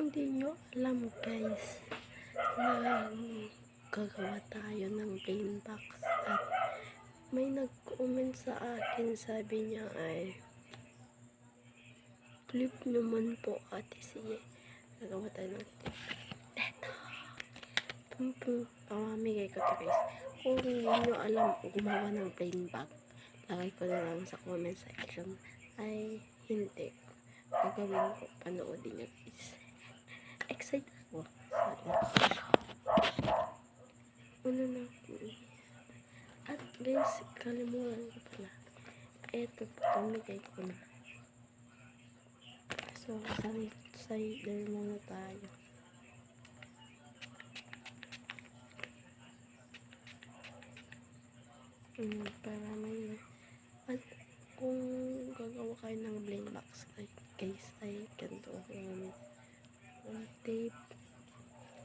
Hindi nyo alam guys na gagawa tayo ng plain box at may nag-comment sa akin, sabi niya ay clip naman po ate siye, gagawa tayo ng eto pamamigay ko to guys. Kung hindi nyo alam gumawa ng plain box, lagay ko na lang sa comment section. Ay hindi, gagawin ko, panoodin nyo guys. Excited ako. Ano na ako. At guys, kalimutan ko pala. Eto, pamigay ko na. So, cider muna tayo. Para may at kung gagawa kayo ng bling box guys, ay ganito gamit tape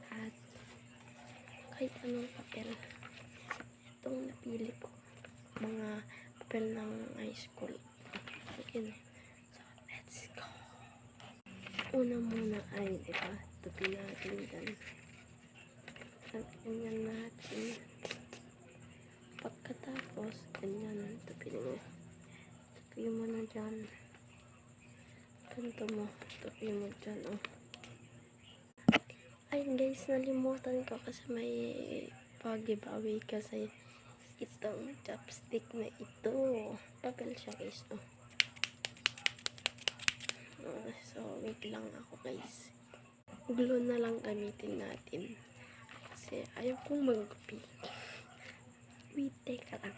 at kahit anong papel. Itong napili ko, mga papel ng high school. Okay. So, let's go. Una muna ay, diba, tupi natin dyan. At ganyan natin. Pagkatapos, ganyan, tupi mo na dyan. Ganito mo, tupi mo dyan, oh. Ay guys, nalimutan ko kasi may pag-giveaway kasi itong chopstick na ito. Papel siya guys, oh. So, wait lang ako guys. Glue na lang gamitin natin. Kasi ayaw kong mag-copy. Wait, teka lang.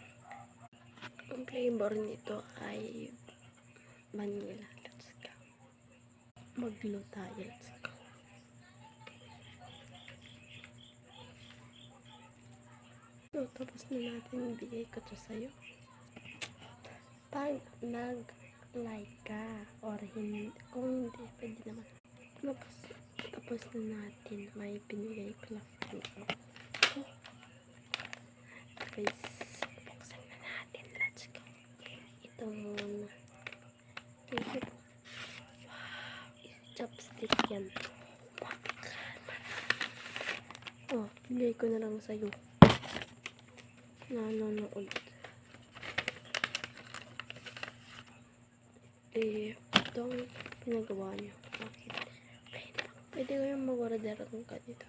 Ang flavor nito ay vanilla. Let's go. Mag-glue tayo. Let's go. So, tapos na natin, bigay ko to sa'yo. Pag nag-like ka or hindi, kung hindi, pwede naman. Tapos na natin, may binigay pala friend ko. So, guys, buksan na natin. Let's go. Ito muna. Ito. Wow, chopstick yan. Oh, bigay ko na lang sa'yo. Nanonood. Itong pinagawa niyo. Bakit? Pwede kayong mag-order kung ganito.